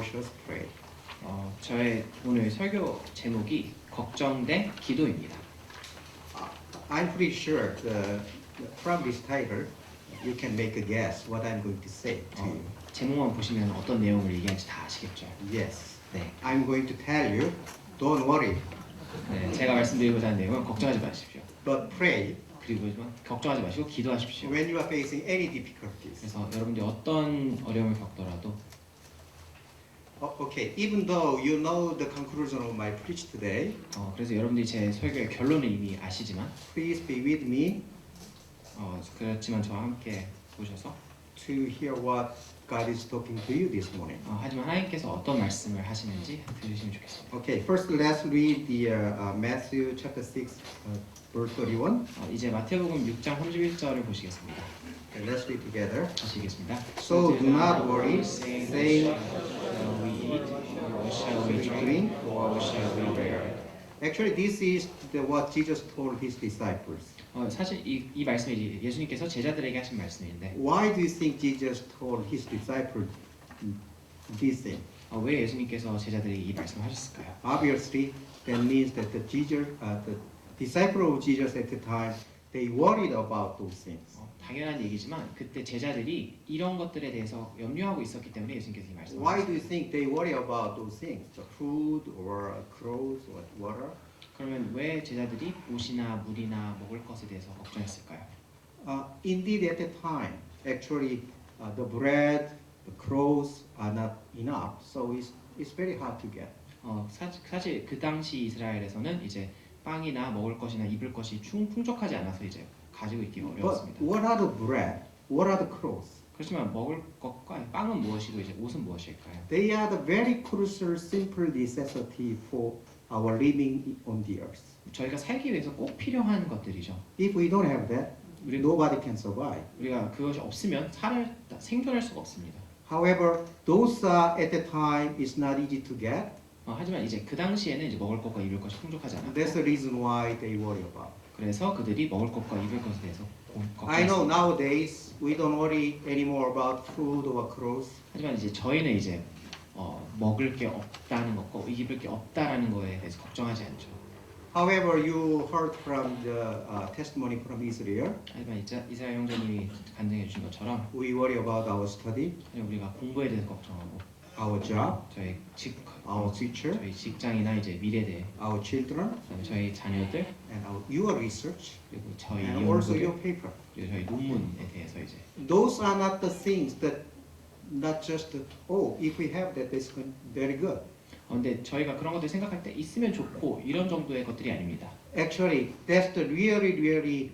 Let us pray. 저의 오늘 설교 제목이 걱정된 기도입니다. I'm pretty sure from this title, you can make a guess what I'm going to say to you. 제목만 보시면 어떤 내용을 얘기할지 다 아시겠죠? Yes. 네. I'm going to tell you, don't worry, 네, 제가 말씀드리고자 하는 내용은 걱정하지 마십시오. but pray 그리고 걱정하지 마시고 기도하십시오. when you are facing any difficulties. 그래서 여러분들이 어떤 어려움을 겪더라도 Okay, even though you know the conclusion of my preach today, 그래서 여러분들이 제 설교의 결론을 이미 아시지만 please be with me 그렇지만 저와 함께 보셔서 to hear what God is talking to you this morning. 하지만 하나님께서 어떤 말씀을 하시는지 들으시면 좋겠습니다. Okay, first let's read the Matthew chapter 6, verse 31. 이제 마태복음 6장 31절을 보시겠습니다. Okay, let's read together. 다시 읽겠습니다. So do not worry, saying, shall we eat, or shall we drink, or shall we wear? Actually, this is what Jesus told his disciples. 사실 이 말씀이 예수님께서 제자들에게 하신 말씀인데 Why do you think Jesus told his disciples this thing? 왜 예수님께서 제자들에게 이 말씀을 하셨을까요? Obviously, that means that the disciple of Jesus at the time, they worried about those things. 당연한 얘기지만 그때 제자들이 이런 것들에 대해서 염려하고 있었기 때문에 예수님께서 이 말씀을 Why do 하셨어요. you think they worry about those things? The food or clothes or water? 그러면 왜 제자들이 옷이나 물이나 먹을 것에 대해서 걱정했을까요? Indeed, at the time, actually, the bread, the clothes are not enough, so it's very hard to get. 사실 그 당시 이스라엘에서는 이제 빵이나 먹을 것이나 입을 것이 풍족하지 않아서 이제 가지고 있기 어려웠습니다. But what are the bread? What are the clothes? 그렇지만 먹을 것과 빵은 무엇이고 이제 옷은 무엇일까요? They are the very crucial, simple necessity for our living on the earth. 저희가 살기 위해서 꼭 필요한 것들이죠. If we don't have that, nobody can survive. 우리가 그것이 없으면 생존할 수가 없습니다. However, those at the time is not easy to get. 하지만 이제 그 당시에는 이제 먹을 것과 입을 것이 풍족하지 않았고 That's the reason why they worry about. 그래서 그들이 먹을 것과 입을 것에 대해서 I know 걱정했습니다. nowadays we don't worry anymore about food or clothes. 하지만 이제 저희는 이제 먹을 게 없다는 것과 입을 게 없다라는 거에 대해서 걱정하지 않죠. However, you heard from the testimony from Israel. 하지만 이스라엘 형제님이 간증해 주신 것처럼 We worry about our study, 우리가 공부에 대해서 걱정하고 our job, 저희 our future, 저희 직장이나 이제 미래에 대해 our children, 그다음에 저희 자녀들 and your research, 그리고 저희 and also 연구들 your paper. 그리고 저희 논문에 대해서 이제 Those are not the things that, not just if we have that, that's very good. 근데 저희가 그런 것들 생각할 때 있으면 좋고 이런 정도의 것들이 아닙니다. Actually, that's the really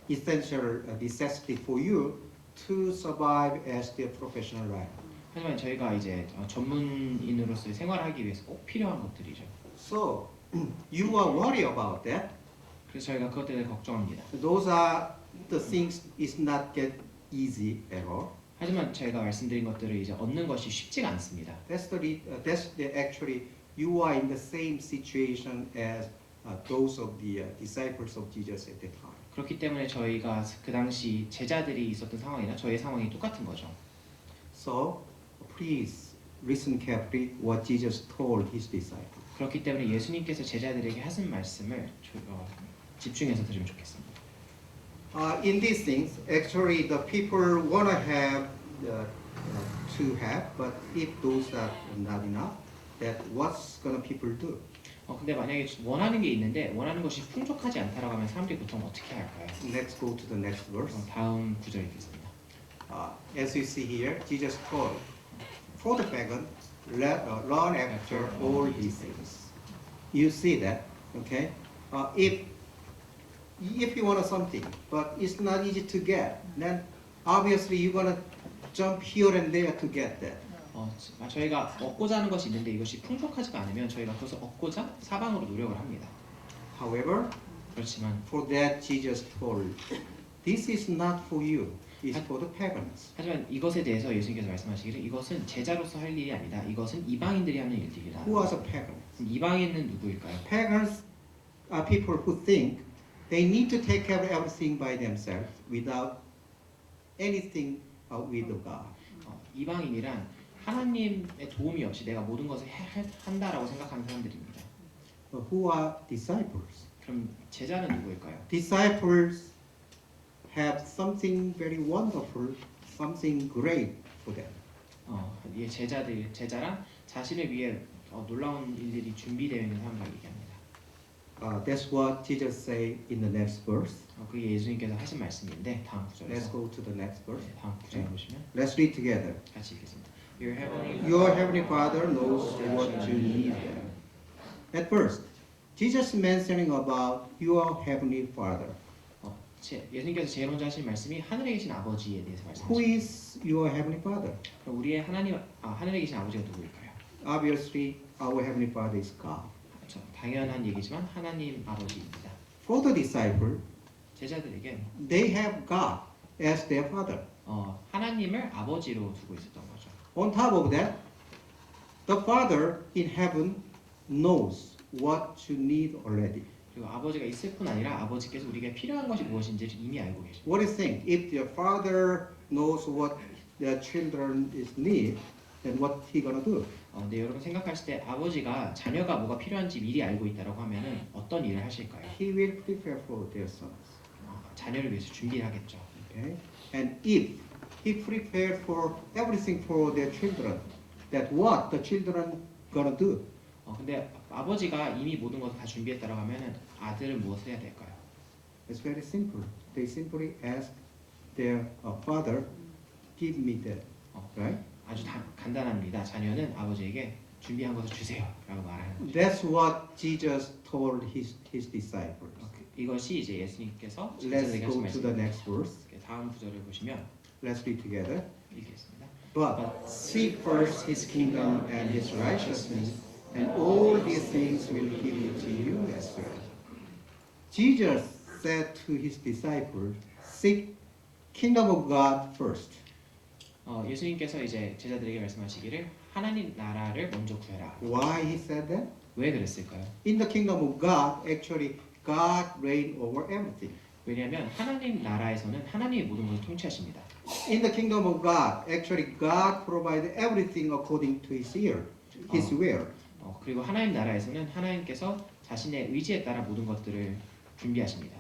essential necessity for you to survive as the professional writer. 하지만 저희가 이제 전문인으로서의 생활을 하기 위해서 꼭 필요한 것들이죠. So you are worried about that. 그래서 저희가 그것들에 대해 걱정합니다. Those are the things is not get easy at all. 하지만 저희가 말씀드린 것들을 이제 얻는 것이 쉽지가 않습니다. That's the actually you are in the same situation as those of the disciples of Jesus at the time. 그렇기 때문에 저희가 그 당시 제자들이 있었던 상황이나 저희의 상황이 똑같은 거죠. So please listen carefully what Jesus told his disciples. 그렇기 때문에 예수님께서 제자들에게 하신 말씀을 집중해서 들으면 좋겠습니다. In these things, actually, the people want to have to have, but if those are not enough, that what's gonna people do? 근데 만약에 원하는 게 있는데 원하는 것이 풍족하지 않다라고 하면 사람들이 보통 어떻게 할까요? Let's go to the next verse. 다음 구절 읽겠습니다. As you see here, Jesus told, for the pagan, run after all these things. You see that, okay? If you want something, but it's not easy to get, then obviously you're gonna jump here and there to get that. 저희가 얻고자 하는 것이 있는데 이것이 풍족하지가 않으면 저희가 그것을 얻고자 사방으로 노력을 합니다. However, 그렇지만 for that Jesus told, this is not for you, it's for the pagans. 하지만 이것에 대해서 예수님께서 말씀하시기를 이것은 제자로서 할 일이 아니다. 이것은 이방인들이 하는 일들이다. Who are the pagans? 그럼 이방인은 누구일까요? Pagans are people who think they need to take care of everything by themselves without anything with God. 이방인이란 하나님의 도움이 없이 내가 모든 것을 한다라고 생각하는 사람들입니다. Who are disciples? 그럼 제자는 누구일까요? Disciples have something very wonderful, something great for them. 이 제자랑 자신을 위해 놀라운 일들이 준비되어 있는 사람들을 얘기합니다. That's what Jesus say in the next verse. 그게 예수님께서 하신 말씀인데 다음 Let's 구절에서 go to the next verse. 다음 구절 보시면 Let's read together. 같이 읽겠습니다. Your heavenly Your heavenly Father knows what you need. At first, Jesus mentioning about your heavenly Father. 예수님께서 제일 먼저 하신 말씀이 하늘에 계신 아버지에 대해서 Who 말씀하십니다. is your heavenly Father? 그럼 우리의 하늘에 계신 아버지가 누구일까요? Obviously, our heavenly Father is God. 그렇죠. 당연한 얘기지만 하나님 아버지입니다. For the disciple, 제자들에게 they have God as their Father. 하나님을 아버지로 두고 있었던 거죠. On top of that, the Father in heaven knows what you need already. 그리고 아버지가 있을 뿐 아니라 아버지께서 우리에게 필요한 것이 무엇인지를 이미 알고 계십니다. What do you think? If the Father knows what their children is need, then what he gonna do? 근데 여러분 생각하실 때 아버지가 자녀가 뭐가 필요한지 미리 알고 있다라고 하면은 어떤 일을 하실까요? He will prepare for their sons. 자녀를 위해서 준비를 하겠죠. Okay? And if he prepared for everything for their children, that what the children gonna do? 근데 아버지가 이미 모든 것을 다 준비했다라고 하면은 아들은 무엇을 해야 될까요? It's very simple. They simply ask their father, give me that. Right? 아주 간단합니다. 자녀는 아버지에게 준비한 것을 주세요라고 말하는 거죠. That's what Jesus told his disciples. 이것이 이제 예수님께서 Let's 제자들에게 하신 go to the 말씀입니다. next verse. 다음 구절을 보시면 Let's read together. 읽겠습니다. But seek first his kingdom and his righteousness, and all these things will be given to you as well. Jesus said to his disciples, seek kingdom of God first. 예수님께서 이제 제자들에게 말씀하시기를 하나님 나라를 먼저 구해라. Why he said that? 왜 그랬을까요? In the kingdom of God, actually, God reigns over everything. 왜냐하면 하나님 나라에서는 하나님이 모든 것을 통치하십니다. In the kingdom of God, actually, God provides everything according to his will. 그리고 하나님 나라에서는 하나님께서 자신의 의지에 따라 모든 것들을 준비하십니다.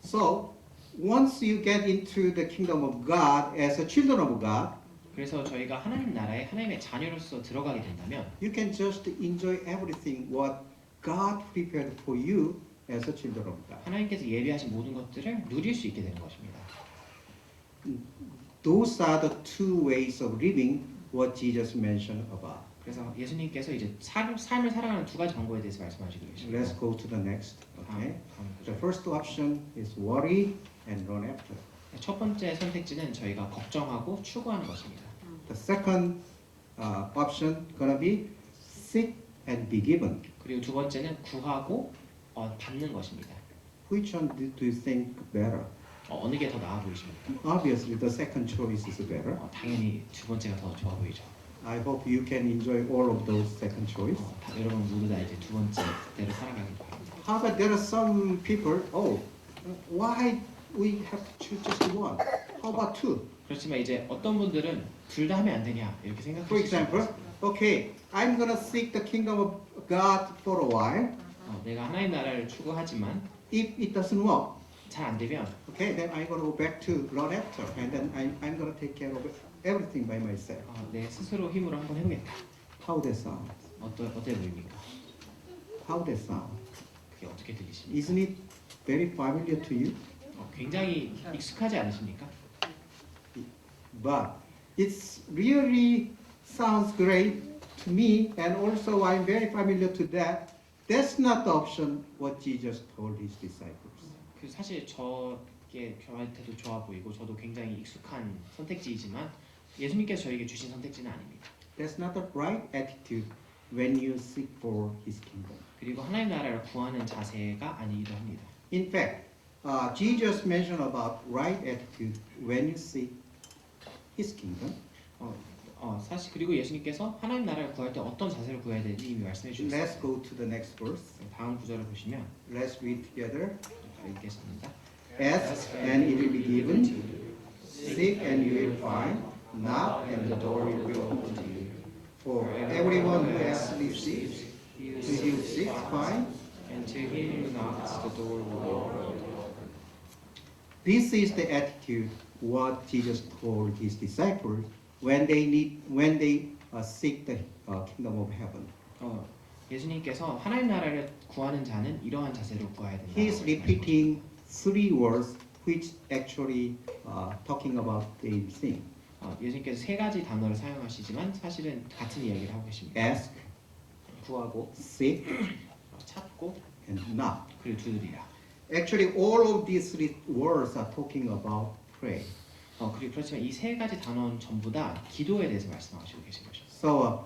So, once you get into the kingdom of God as a children of God, 그래서 저희가 하나님 나라에 하나님의 자녀로서 들어가게 된다면 you can just enjoy everything what God prepared for you as a children of God. 하나님께서 예비하신 모든 것들을 누릴 수 있게 되는 것입니다. Those are the two ways of living what Jesus mentioned about. 그래서 예수님께서 이제 삶을 살아가는 두 가지 방법에 대해서 말씀하시고 계십니다. Let's go to the next. Okay. 다음 The 구절. first option is worry and run after. 첫 번째 선택지는 저희가 걱정하고 추구하는 것입니다. The second option gonna be seek and be given. 그리고 두 번째는 구하고 받는 것입니다. Which one do you think better? 어느 게 더 나아 보이십니까? Obviously, the second choice is better. 당연히 두 번째가 더 좋아 보이죠. I hope you can enjoy all of those second choice. 여러분 모두 다 이제 두 번째대로 살아가길 바랍니다. However, there are some people. Oh, why we have to choose just one? How about two? 그렇지만 이제 어떤 분들은 둘 다 하면 안 되냐 이렇게 For 생각하실 수 example, 있어요. okay, I'm gonna seek the kingdom of God for a while. 내가 하나님 나라를 추구하지만 If it doesn't work, 잘 안 되면 okay, then I'm gonna go back to run after, and then I'm gonna take care of everything by myself. 내 스스로 힘으로 한번 해보겠다. How that sound? 어때 보입니까? How that sound? 그게 어떻게 들리십니까? Isn't it very familiar to you? 굉장히 익숙하지 않으십니까? But it's really sounds great to me, and also I'm very familiar to that. That's not the option what Jesus told his disciples. 사실 저한테도 좋아 보이고 저도 굉장히 익숙한 선택지이지만 예수님께서 저에게 주신 선택지는 아닙니다. That's not the right attitude when you seek for his kingdom. 그리고 하나님 나라를 구하는 자세가 아니기도 합니다. In fact, Jesus mentioned about right attitude when you seek his kingdom. 사실 그리고 예수님께서 하나님 나라를 구할 때 어떤 자세를 구해야 되는지 이미 말씀해 Let's 주셨어요. go to the next verse. 다음 구절을 보시면 Let's read together. 읽겠습니다. Ask and it will be given. Seek and you will find. knock, and the door will be opened to you. For everyone who asks receives, to him who seeks finds, And to him who knocks, the door will be opened. This is the attitude what Jesus told his disciples when they seek the kingdom of heaven. 예수님께서 하나님 나라를 구하는 자는 이러한 자세로 구해야 된다. He is repeating three words which actually talking about the same thing. 예수님께서 세 가지 단어를 사용하시지만 사실은 같은 이야기를 하고 계십니다. Ask, 구하고, seek, 찾고, and knock. 그리고 두드리라. Actually, all of these three words are talking about pray. 그리고 그렇지만 이 세 가지 단어는 전부 다 기도에 대해서 말씀하시고 계신 것이죠. So,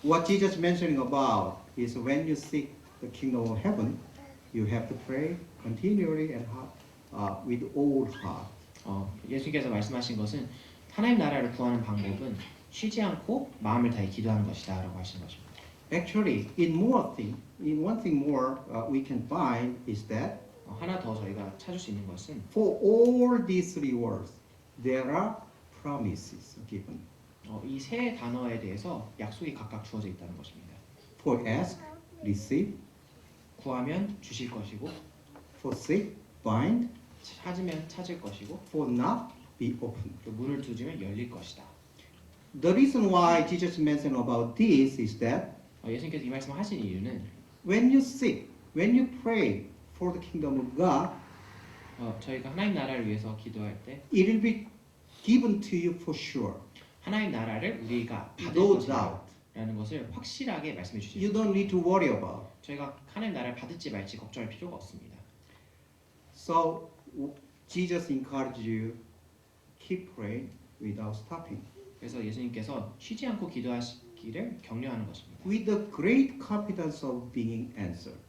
what Jesus mentioning about is when you seek the kingdom of heaven, you have to pray continually and with all heart. 예수님께서 말씀하신 것은 하나님 나라를 구하는 방법은 쉬지 않고 마음을 다해 기도하는 것이다라고 하신 것입니다. Actually, in one thing more, we can find is that 하나 더 저희가 찾을 수 있는 것은 for all these three words, there are promises given. 이 세 단어에 대해서 약속이 각각 주어져 있다는 것입니다. For ask, receive. 구하면 주실 것이고, For seek, find. 찾으면 찾을 것이고, For knock, be opened. 또 문을 두드리면 열릴 것이다. The reason why Jesus mentioned about this is that 예수님께서 이 말씀을 하신 이유는 when you seek, when you pray for the kingdom of God, 저희가 하나님 나라를 위해서 기도할 때 it will be given to you for sure. 하나님 나라를 우리가 받을 No 것이라는 doubt. 것을 확실하게 말씀해 주십니다. You don't need to worry about. 저희가 하나님 나라를 받을지 말지 걱정할 필요가 없습니다. So Jesus encouraged you keep praying without stopping. 그래서 예수님께서 쉬지 않고 기도하시기를 격려하는 것입니다. With the great confidence of being answered.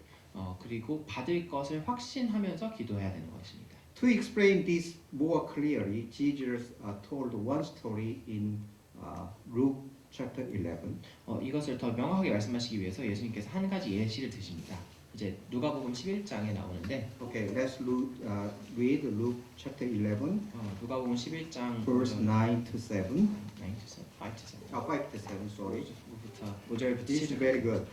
그리고 받을 것을 확신하면서 기도해야 되는 것입니다. To explain this more clearly, Jesus told one story in Luke chapter 11. 이것을 더 명확하게 말씀하시기 위해서 예수님께서 한 가지 예시를 드십니다. 이제 누가복음 11장에 나오는데 Okay, let's read Luke chapter 11, 누가복음 11장 verse 9 to 7. 5 to 7. 5 to 7, sorry. 5절부터 This is 7절. very good.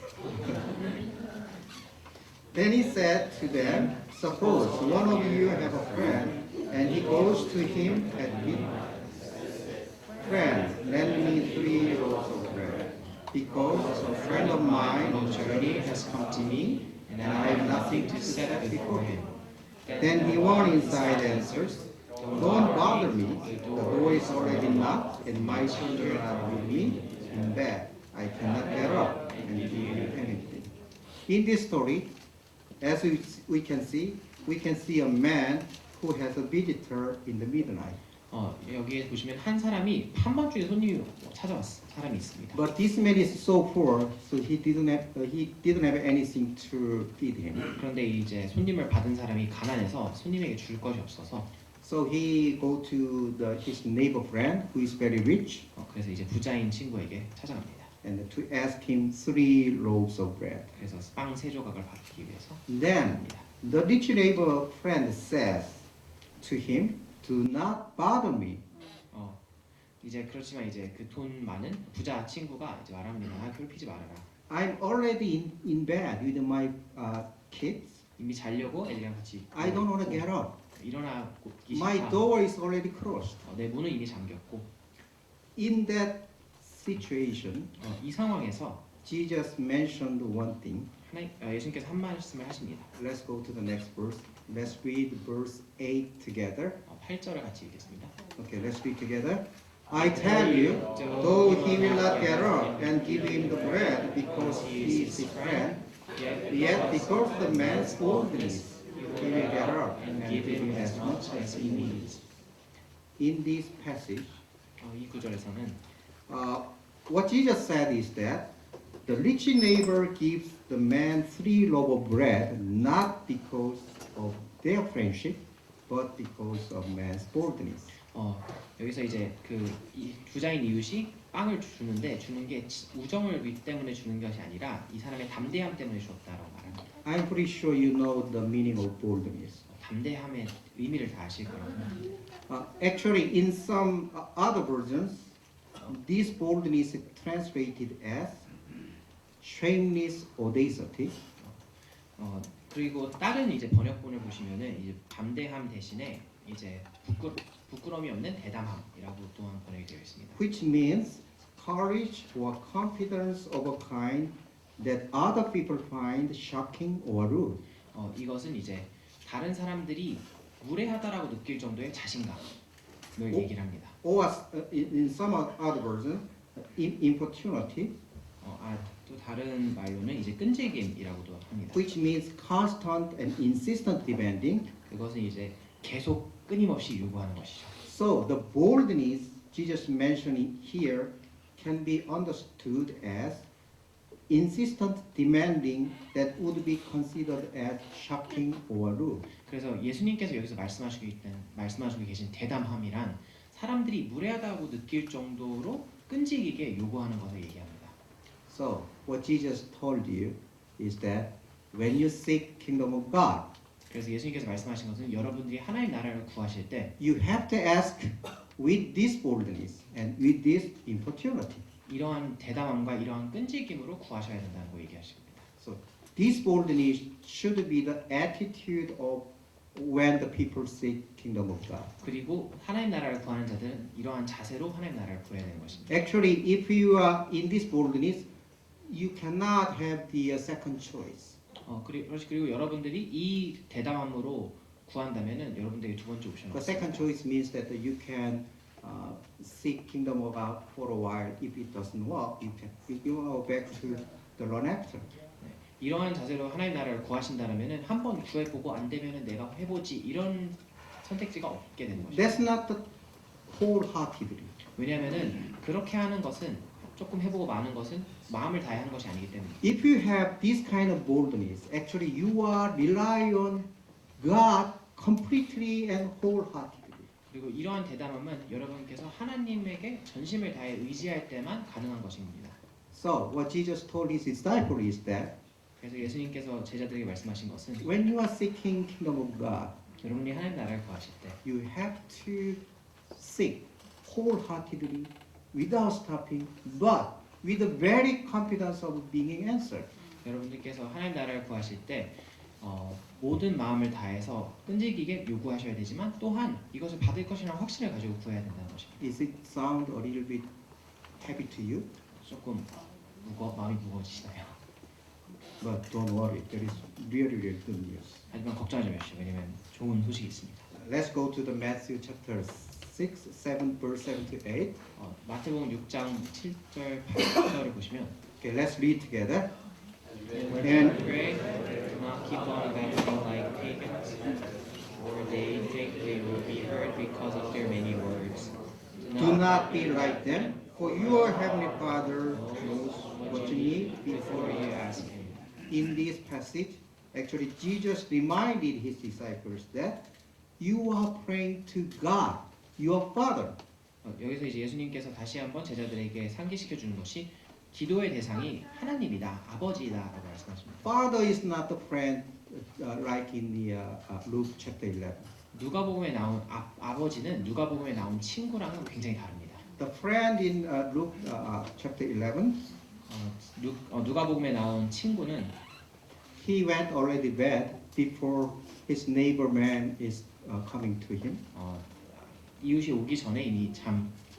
Then he said to them, suppose one of you have a friend, and he goes to him at midnight. Friend, lend me 3 loaves of bread, because a friend of mine on journey has come to me, and I have nothing to set before him. Then the one inside answers, don't bother me, the door is already locked, and my children are with me in bed. I cannot get up and give you anything. In this story, as we can see a man who has a visitor in the midnight. 여기에 보시면 한 사람이 한밤중에 손님이 찾아왔어. 사람이 있습니다. But this man is so poor, so he didn't have anything to feed him. 그런데 이제 손님을 받은 사람이 가난해서 손님에게 줄 것이 없어서 So he go to his neighbor friend who is very rich, 그래서 이제 부자인 친구에게 찾아갑니다. and to ask him 3 loaves of bread. 그래서 빵 3조각을 받기 위해서 Then the rich neighbor friend says to him, "Do not bother me." 이제 그렇지만 이제 그 돈 많은 부자 친구가 이제 말합니다. 괴롭히지 말아라. I'm already in bed with my kids. 이미 자려고 애들이랑 같이 I don't want to get up. 일어나기 My 싫다. door is already closed. 내 문은 이미 잠겼고 In that situation, 이 상황에서 Jesus mentioned one thing. 예수님께서 한 말씀을 하십니다. Let's go to the next verse. Let's read verse 8 together. 8절을 같이 읽겠습니다. Okay, let's read together. I tell you, though he will not get up and give him the bread because he is his friend, yet because the man's boldness, he will get up and give him as much as he needs. In this passage, 이 구절에서는 what Jesus said is that the rich neighbor gives the man 3 loaves of bread not because of their friendship, but because of man's boldness. 여기서 이제 이 부자인 이웃이 빵을 주는데 주는 게 우정을 때문에 주는 것이 아니라 이 사람의 담대함 때문에 주었다라고 말합니다. I'm pretty sure you know the meaning of boldness. 담대함의 의미를 다 아실 거예요. Actually, in some other versions, this boldness is translated as shameless audacity. 그리고 다른 이제 번역본을 보시면은 이제 담대함 대신에 이제 부끄러움이 없는 대담함이라고 또한 번역이 되어 있습니다. Which means courage or confidence of a kind that other people find shocking or rude. 이것은 이제 다른 사람들이 무례하다라고 느낄 정도의 자신감을 얘기를 합니다. Or in some other versions, importunity, 또 다른 말로는 이제 끈질김이라고도 합니다. which means constant and insistent demanding. 그것은 이제 계속 끊임없이 요구하는 것이죠. So the boldness Jesus mentioning here can be understood as insistent demanding that would be considered as shocking or rude. 그래서 예수님께서 여기서 말씀하시고 계신 대담함이란 사람들이 무례하다고 느낄 정도로 끈질기게 요구하는 것을 얘기합니다. So what Jesus told you is that when you seek kingdom of God, 그래서 예수님께서 말씀하신 것은 여러분들이 하나님 나라를 구하실 때 you have to ask with this boldness and with this importunity. 이러한 대담함과 이러한 끈질김으로 구하셔야 된다는 거 얘기하십니다. So this boldness should be the attitude of when the people seek kingdom of God. 그리고 하나님 나라를 구하는 자들은 이러한 자세로 하나님 나라를 구해야 되는 것입니다. Actually, if you are in this boldness, you cannot have the second choice. 그리고 여러분들이 이 대담함으로 구한다면은 여러분들이 두 번째 옵션은 The second choice means that you can seek kingdom of God for a while. If it doesn't work, you go back to the run after. 이러한 자세로 하나님 나라를 구하신다면은 한번 구해보고 안 되면은 내가 해보지 이런 선택지가 없게 되는 것이죠. That's not the wholeheartedly. 왜냐하면은 그렇게 하는 것은 조금 해보고 마는 것은 마음을 다해 하는 것이 아니기 때문에. If you have this kind of boldness, actually you are rely on God completely and wholeheartedly. 그리고 이러한 대담함은 여러분께서 하나님에게 전심을 다해 의지할 때만 가능한 것입니다. So what Jesus told his disciples is that 그래서 예수님께서 제자들에게 말씀하신 것은 when you are seeking kingdom of God, 여러분이 하나님 나라를 구하실 때 you have to seek wholeheartedly without stopping, but with the very confidence of being answered. 여러분들께서 하나님 나라를 구하실 때 모든 마음을 다해서 끈질기게 요구하셔야 되지만 또한 이것을 받을 것이라는 확신을 가지고 구해야 된다는 것입니다. Is it sound a little bit heavy to you? 조금 마음이 무거워지시나요? But don't worry, there is really, really good news. 하지만 걱정하지 마십시오. 왜냐하면 좋은 소식이 있습니다. Let's go to the Matthew chapter 6, 7, verse 7 to 8. 마태복음 6장 7절 8절을 보시면 Okay, let's read together. When And- you pray, do not keep on babbling like pagans, for they think they will be heard because of their many words. Do not be like them, for your heavenly Father knows what you need before you ask Him. In this passage, actually, Jesus reminded his disciples that you are praying to God, your Father. 여기서 이제 예수님께서 다시 한번 제자들에게 상기시켜 주는 것이 기도의 대상이 하나님이다, 아버지다라고 말씀하십니다. Father is not the friend like in the Luke chapter 11. 누가복음에 나온 아버지는 누가복음에 나온 친구랑은 굉장히 다릅니다. The friend in Luke chapter 11, 누가복음에 나온 친구는 he went already bed before his neighbor man is coming to him. 이웃이 오기 전에 이미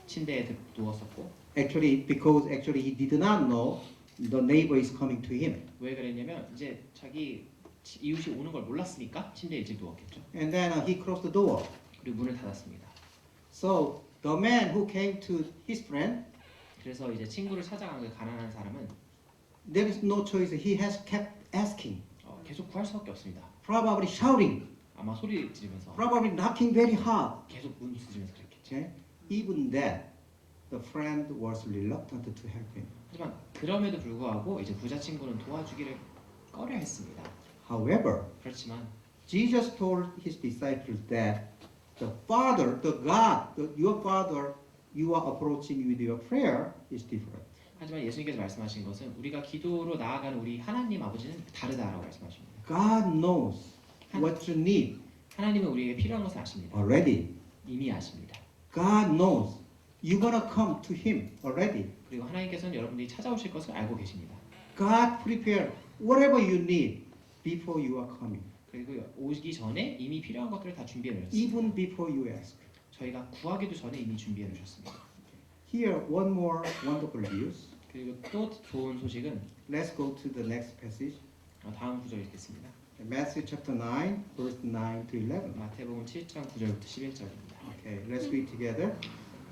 침대에 누웠었고 Actually, because actually he did not know the neighbor is coming to him. 왜 그랬냐면 이제 자기 이웃이 오는 걸 몰랐으니까 침대에 일찍 누웠겠죠. And then he closed the door. 그리고 문을 닫았습니다. So the man who came to his friend, 그래서 이제 친구를 찾아간 그 가난한 사람은 there is no choice. He has kept asking, 계속 구할 수밖에 없습니다. probably shouting, 아마 소리 지르면서 probably knocking very hard. 계속 문 두드리면서 그랬겠죠. Okay? Even that, the friend was reluctant to help him. 하지만 그럼에도 불구하고 이제 부자 친구는 도와주기를 꺼려했습니다. However, 그렇지만 Jesus told his disciples that the Father, the God, your Father, you are approaching with your prayer is different. 하지만 예수님께서 말씀하신 것은 우리가 기도로 나아가는 우리 하나님 아버지는 다르다라고 말씀하십니다. God knows what you need 하나님은 우리에게 필요한 것을 아십니다. already. 이미 아십니다. God knows you're gonna come to Him already. 그리고 하나님께서는 여러분들이 찾아오실 것을 알고 계십니다. God prepared whatever you need before you are coming, 그리고 오기 전에 이미 필요한 것들을 다 준비해 놓으셨습니다. even before you ask. 저희가 구하기도 전에 이미 준비해 놓으셨습니다. Here, one more wonderful news. 그리고 또 좋은 소식은 Let's go to the next passage. 다음 구절 읽겠습니다. Matthew chapter 9, verse 9 to 11. 마태복음 7장 9절부터 11절입니다. Okay, let's read together.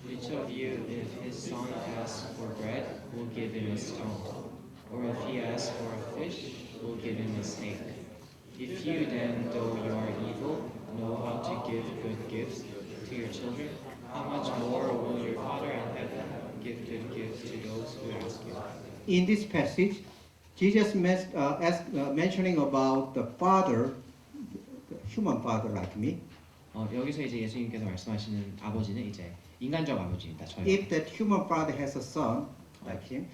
Which of you, if his son asks for bread, will give him a stone? Or if he asks for a fish, will give him a snake? If you then, though you are evil, know how to give good gifts to your children, how much more will your Father in heaven give good gifts to those who ask you? In this passage, Jesus mentioning about the father, the human father like me. 여기서 이제 예수님께서 말씀하시는 아버지는 이제 인간적 아버지입니다. 저희. If that human father has a son like him,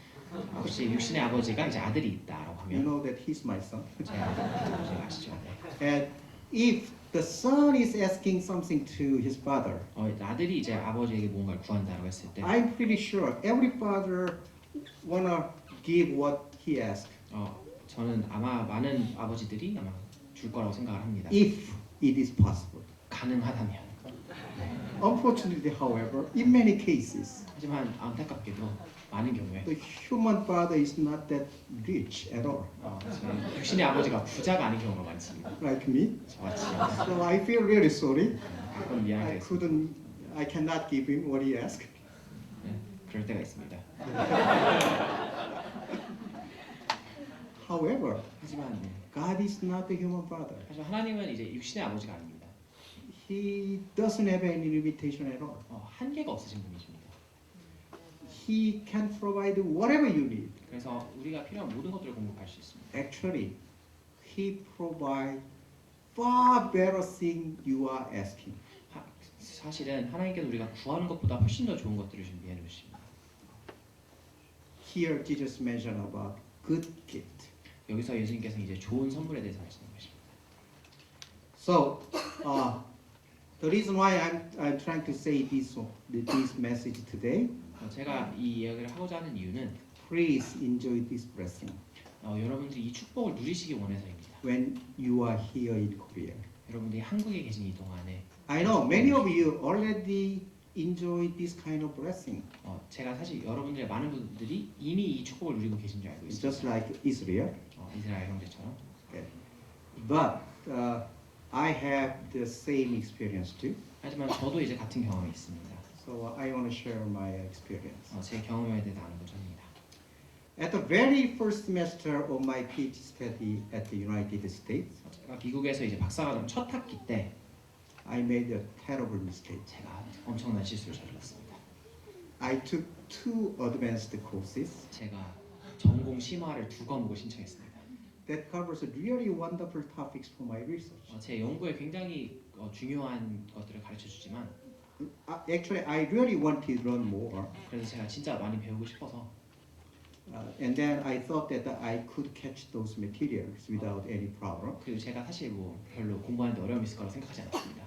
혹시 육신의 아버지가 이제 아들이 있다라고 you 하면 know that he's my son. 제 아버지 아시죠? 네. And if the son is asking something to his father, 아들이 이제 아버지에게 뭔가를 구한다라고 했을 때, I'm pretty sure every father wanna give what he asks. 저는 아마 많은 아버지들이 아마 줄 거라고 생각을 합니다. If it is possible. 가능하다면. Unfortunately, however, in many cases, 하지만 안타깝게도 많은 경우에 the human father is not that rich at all, 저는 육신의 아버지가 부자가 아닌 경우가 많습니다. like me. 저같이 So I feel really sorry. 가끔 미안하게 됐습니다. I cannot give him what he asked. 네, 그럴 때가 있습니다. However, 하지만 God is not the human father. 사실 하나님은 이제 육신의 아버지가 아닙니다. He doesn't have any limitation at all. 한계가 없으신 분이십니다. He can provide whatever you need. 그래서 우리가 필요한 모든 것들을 공급할 수 있습니다. Actually, He provides far better thing you are asking. 사실은 하나님께서 우리가 구하는 것보다 훨씬 더 좋은 것들을 준비해 놓으십니다. Here, Jesus mentioned about good gift. 여기서 예수님께서 이제 좋은 선물에 대해서 말씀하십니다. So, the reason why I'm trying to say this message today, 제가 이 이야기를 하고자 하는 이유는 please enjoy this blessing 여러분들이 이 축복을 누리시기 원해서입니다. when you are here in Korea. 여러분들이 한국에 계신 이 동안에 I know many of you already enjoy this kind of blessing. 제가 사실 여러분들의 많은 분들이 이미 이 축복을 누리고 계신 줄 알고 It's 있습니다. just like Israel. 이스라엘 형제처럼. Okay. But I have the same experience too. 하지만 저도 이제 같은 경험이 있습니다. So I want to share my experience. 제 경험에 대해 나누고자 합니다. At the very first semester of my PhD study at the United States, 제가 미국에서 이제 박사과정 첫 학기 때 I made a terrible mistake. 제가 엄청난 실수를 저질렀습니다. I took 2 advanced courses 제가 전공 심화를 2과목을 신청했습니다. that covers really wonderful topics for my research. 제 연구에 굉장히 중요한 것들을 가르쳐 주지만 Actually, I really wanted to learn more. 그래서 제가 진짜 많이 배우고 싶어서 And then I thought that I could catch those materials without any problem. 그리고 제가 사실 뭐 별로 공부하는데 어려움이 있을 거라고 생각하지 않았습니다.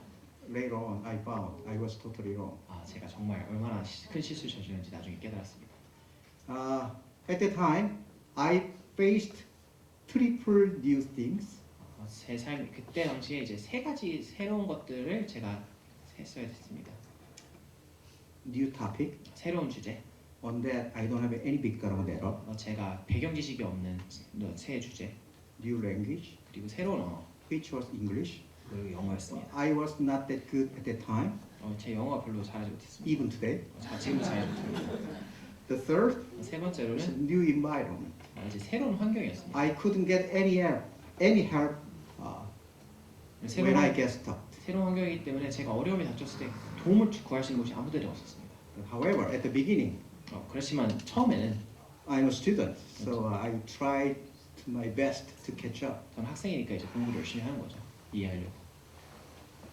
Later on, I found I was totally wrong. 제가 정말 얼마나 큰 실수를 저질렀는지 나중에 깨달았습니다. At the time, I faced triple new things. 제 삶 그때 당시에 이제 3가지 새로운 것들을 제가 했어야 됐습니다. New topic. 새로운 주제. On that, I don't have any background at all. 제가 배경 지식이 없는 새 주제. New language, 그리고 새로운 언어. which was English. 그리고 영어였습니다. I was not that good at that time, 제 영어가 별로 잘하지 못했습니다. even today. 지금도 잘하지 못합니다. The third 세 was 번째로는 new environment. 이제 새로운 환경이었습니다. I couldn't get any help when I get stuck. 새로운 환경이기 때문에 제가 어려움이 닥쳤을 때 도움을 구할 수 있는 곳이 아무 데도 없었습니다. However, at the beginning, 그렇지만 처음에는 I'm a student, so I tried my best to catch up. 저는 학생이니까 이제 공부를 열심히 하는 거죠. 이해하려고.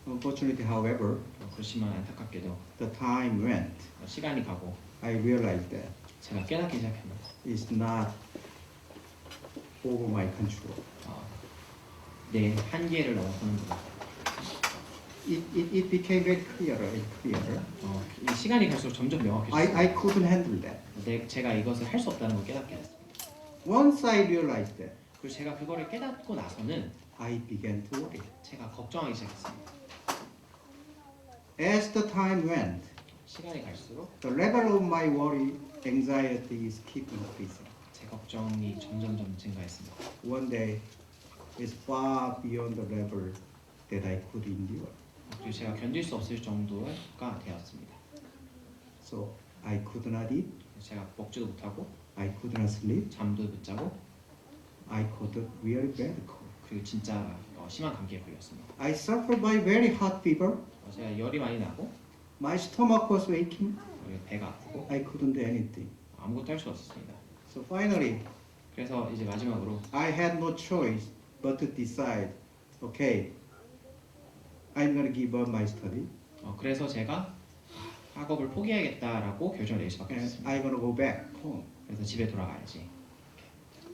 Unfortunately, however, 그렇지만 안타깝게도 the time went. 시간이 가고 I realized that 제가 깨닫기 시작합니다. it's not over my control. 내 한계를 넘어서는구나. it became very clearer and clearer. 이 시간이 갈수록 점점 명확해졌어요. I couldn't handle that. 제가 이것을 할 수 없다는 걸 깨닫게 됐습니다. Once I realized that, 그리고 제가 그거를 깨닫고 나서는 I began to worry. 제가 걱정하기 시작했습니다. As the time went, 시간이 갈수록 the level of my worry, anxiety is keep increasing. 제 걱정이 점점점 증가했습니다. One day, it's far beyond the level that I could endure. 그리고 제가 견딜 수 없을 정도가 되었습니다. So I could not eat, 제가 먹지도 못하고 I could not sleep, 잠도 못 자고 I caught a really bad cold. 그리고 진짜 심한 감기에 걸렸습니다. I suffered by very hot fever. 제가 열이 많이 나고 My stomach was aching. 그리고 배가 아프고 I couldn't do anything. 아무것도 할 수 없었습니다. So finally, 그래서 이제 마지막으로 I had no choice but to decide, okay, I'm going to give up my study 그래서 제가 학업을 포기해야겠다라고 결정을 내릴 수밖에 and 없었습니다. I'm going to go back home. 그래서 집에 돌아가야지.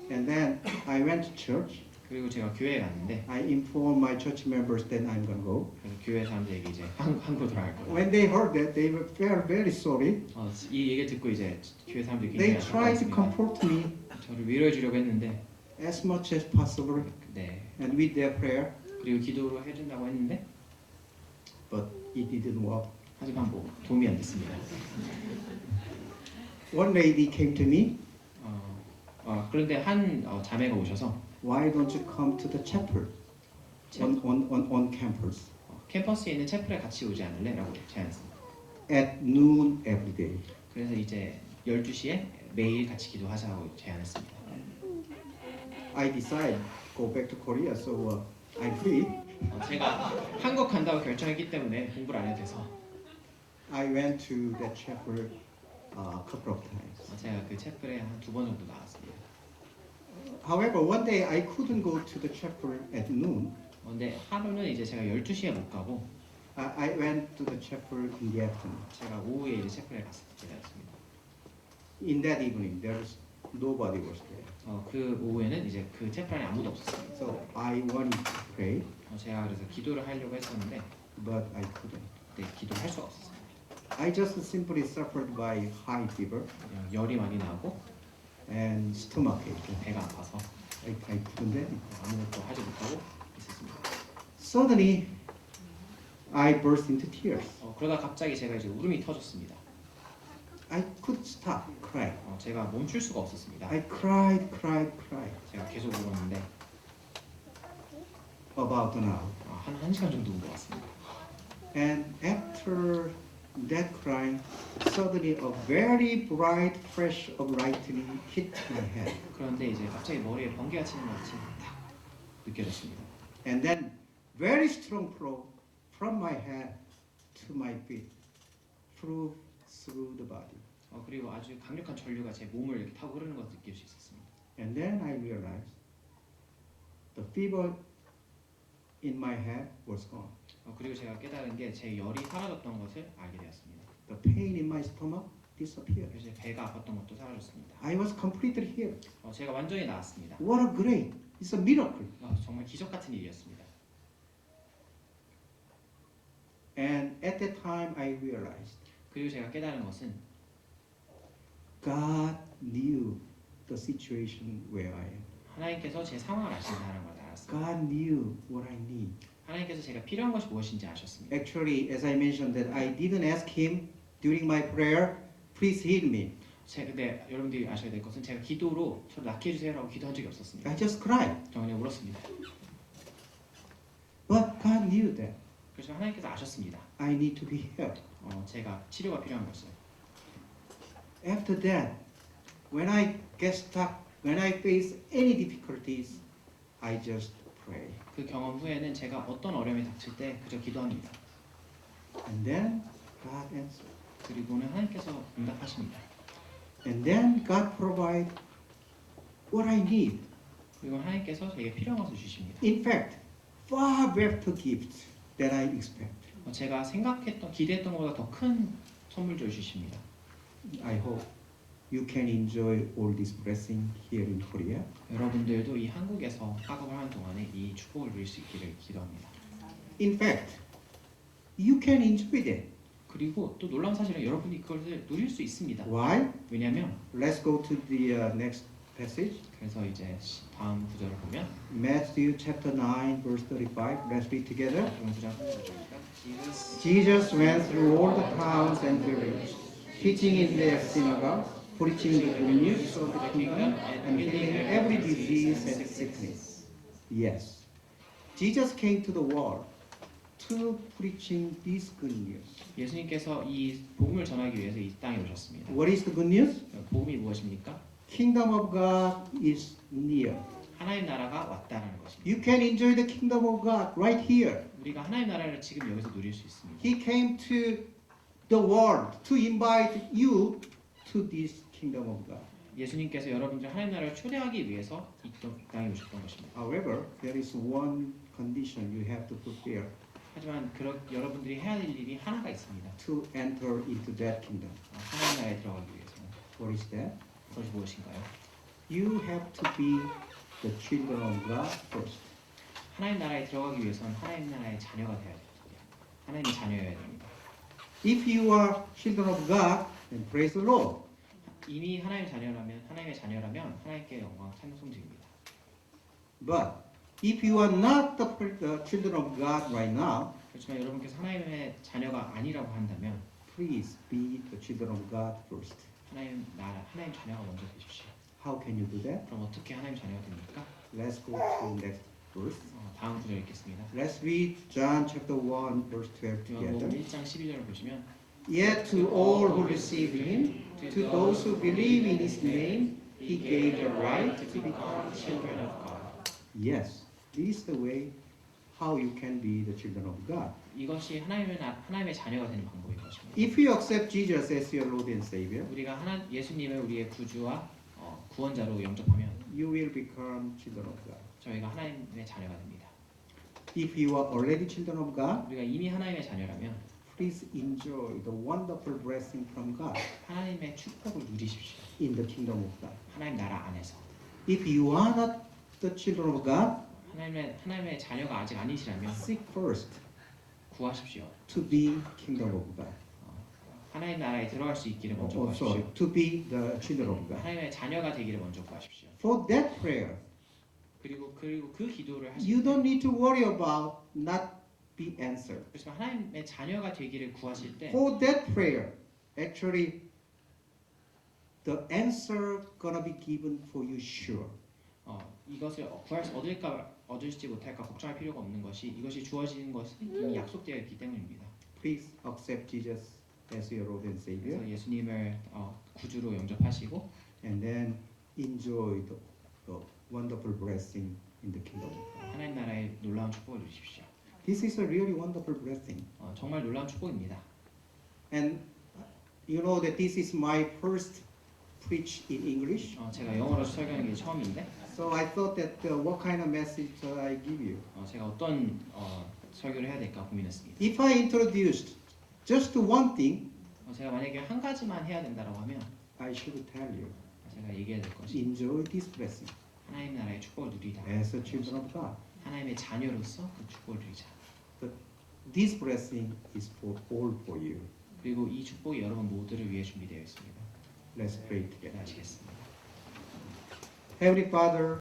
And then I went to church. 그리고 제가 교회에 갔는데 I informed my church members that I'm going to go. 그래서 교회 사람들에게 이제 한국으로 돌아갈 거다. When they heard that, they were very sorry. 이 얘기를 듣고 이제 교회 사람들이 They 굉장히 tried to 안타까웠습니다. comfort me 저를 위로해 주려고 했는데 as much as possible 네. and with their prayer, 그리고 기도로 해준다고 했는데 but it didn't work. 하지만 뭐 도움이 안 됐습니다. One lady came to me. 그런데 한 자매가 오셔서 Why don't you come to the chapel on campus 캠퍼스에 있는 채플에 같이 오지 않을래? 라고 제안했습니다. at noon every day? 그래서 이제 12시에 매일 같이 기도하자고 제안했습니다. I decided go back to Korea, so I'm free. 제가 한국 간다고 결정했기 때문에 공부를 안 해도 돼서 I went to that chapel a couple of times. 제가 그 채플에 한 2번 정도 나왔습니다. However, one day I couldn't go to the chapel at noon. 근데 하루는 이제 제가 12시에 못 가고 I went to the chapel in the afternoon. 제가 오후에 이제 채플에 갔었게 되었습니다. In that evening, there's nobody was there. 그 오후에는 이제 그 채플 안에 아무도 없었습니다. So I wanted to pray, 제가 그래서 기도를 하려고 했었는데 but I couldn't. 그때 기도를 할 수가 없었어요. I just simply suffered by high fever 그냥 열이 많이 나고 and stomach ache. 배가 아파서 I couldn't do anything. 아무것도 하지 못하고 있었습니다. Suddenly, I burst into tears. 그러다 갑자기 제가 이제 울음이 터졌습니다. I could stop crying. 제가 멈출 수가 없었습니다. I cried. 제가 계속 울었는데 About an hour. 한 1시간 정도 운 것 같습니다. And after that crying, suddenly a very bright flash of lightning hit my head. 그런데 이제 갑자기 머리에 번개가 치는 것 같이 딱 느껴졌습니다. And then very strong flow from my head to my feet through the body. 그리고 아주 강력한 전류가 제 몸을 이렇게 타고 흐르는 것을 느낄 수 있었습니다. And then I realized the fever in my head was gone. 그리고 제가 깨달은 게 제 열이 사라졌던 것을 알게 되었습니다. The pain in my stomach disappeared. 그래서 제 배가 아팠던 것도 사라졌습니다. I was completely healed. 제가 완전히 나았습니다. What a great! It's a miracle. 정말 기적 같은 일이었습니다. And at that time I realized 그리고 제가 깨달은 것은 God knew the situation where I am. 하나님께서 제 상황을 아신다는 걸 알았습니다. God knew what I need. 하나님께서 제가 필요한 것이 무엇인지 아셨습니다. Actually, as I mentioned, that I didn't ask Him during my prayer, please heal me. 근데 여러분들이 아셔야 될 것은 제가 기도로 저를 낫게 해주세요라고 기도한 적이 없었습니다. I just cried. 저 그냥 울었습니다. But God knew that 그래서 하나님께서 아셨습니다. I need to be healed. 제가 치료가 필요한 것을. After that, when I get stuck, when I face any difficulties, I just pray. 그 경험 후에는 제가 어떤 어려움이 닥칠 때 그저 기도합니다. And then God answered. 그리고는 하나님께서 응답하십니다. And then God provide what I need. 그리고 하나님께서 제게 필요한 것을 주십니다. In fact, far better gift than I expect. 제가 생각했던 기대했던 것보다 더 큰 선물들을 주십니다. I hope you can enjoy all this blessing here in Korea. 여러분들도 이 한국에서 학업을 하는 동안에 이 축복을 누릴 수 있기를 기도합니다. In fact, you can enjoy that. 그리고 또 놀라운 사실은 여러분이 그것을 누릴 수 있습니다. Why? 왜냐하면 Let's go to the next passage. 그래서 이제 다음 구절을 보면 Matthew chapter 9 verse 35. Let's read together. 그런 구절 3절입니다. Jesus went through all the towns and villages, teaching in their synagogues, preaching the good news of the kingdom, and healing every disease and sickness. Yes, Jesus came to the world to preaching this good news. 예수님께서 이 복음을 전하기 위해서 이 땅에 오셨습니다. What is the good news? 복음이 무엇입니까? Kingdom of God is near. 하나님 나라가 왔다는 것입니다. You can enjoy the kingdom of God right here. 우리가 하나님 나라를 지금 여기서 누릴 수 있습니다. He came to the world to invite you to this kingdom of God. 예수님께서 여러분들 하나님 나라를 초대하기 위해서 이 땅에 오셨던 것입니다. However, there is one condition you have to fulfill 하지만 여러분들이 해야 할 일이 하나가 있습니다. to enter into that kingdom. 하나님 나라에 들어가기 위해서는 What is that? 그것이 무엇인가요? You have to be the children of God first. 하나님 나라에 들어가기 위해서는 하나님 나라의 자녀가 되어야 됩니다. 하나님의 자녀여야 됩니다. If you are children of God, then praise the Lord. 이미 하나님의 자녀라면 하나님께 영광 찬송드립니다. But if you are not the children of God right now, 그렇지만 여러분께서 하나님의 자녀가 아니라고 한다면 please be the children of God first. 하나님 자녀가 먼저 되십시오. How can you do that? 그럼 어떻게 하나님 자녀가 됩니까? Let's go to next verse. 다음 구절 읽겠습니다. Let's read John chapter 1 verse 12 요한복음 together. 1장 12절을 보시면 Yet to all who receive him, to those who believe in his name, he gave the right to become children of God. Yes, this is the way how you can be the children of God. 이것이 하나님의 자녀가 되는 방법인 것입니다. If you accept Jesus as your Lord and Savior, 우리가 예수님을 우리의 구주와 구원자로 영접하면 you will become children of God. 저희가 하나님의 자녀가 됩니다. If you are already children of God, 우리가 이미 하나님의 자녀라면 please enjoy the wonderful blessing from God 하나님의 축복을 누리십시오. in the kingdom of God. 하나님 나라 안에서. If you are not the children of God, 하나님의 자녀가 아직 아니시라면 seek first 구하십시오. to be kingdom of God. 하나님 나라에 들어갈 수 있기를 먼저 Also, 구하십시오. to be the children of God. 하나님의 자녀가 되기를 먼저 구하십시오. For that prayer, 그리고 그 기도를 you 하실 때 don't need to worry about not be answered. 그렇지만 하나님의 자녀가 되기를 구하실 때 For that prayer, actually, the answer gonna be given for you sure. 이것을 얻을지 못할까 걱정할 필요가 없는 것이 이것이 주어지는 것이 이미 약속되어 있기 때문입니다. Please accept Jesus as your Lord and Savior, 그래서 예수님을 구주로 영접하시고 and then enjoy the wonderful blessing in the kingdom of God. 하나님 나라의 놀라운 축복을 누리십시오. This is a really wonderful blessing. 정말 놀라운 축복입니다. And you know that this is my first preach in English. 제가 영어로 설교하는 게 처음인데 So I thought that what kind of message I give you. 제가 어떤 설교를 해야 될까 고민했습니다. If I introduced just one thing, 제가 만약에 한 가지만 해야 된다고 하면 I should tell you, 제가 얘기해야 될 것이 enjoy this blessing 하나님 나라의 축복을 누리다. as a children of God. 하나님의 자녀로서 그 축복을 누리자. But this blessing is for all for you. 그리고 이 축복이 여러분 모두를 위해 준비되어 있습니다. Let's pray together. 하시겠습니다. Heavenly Father,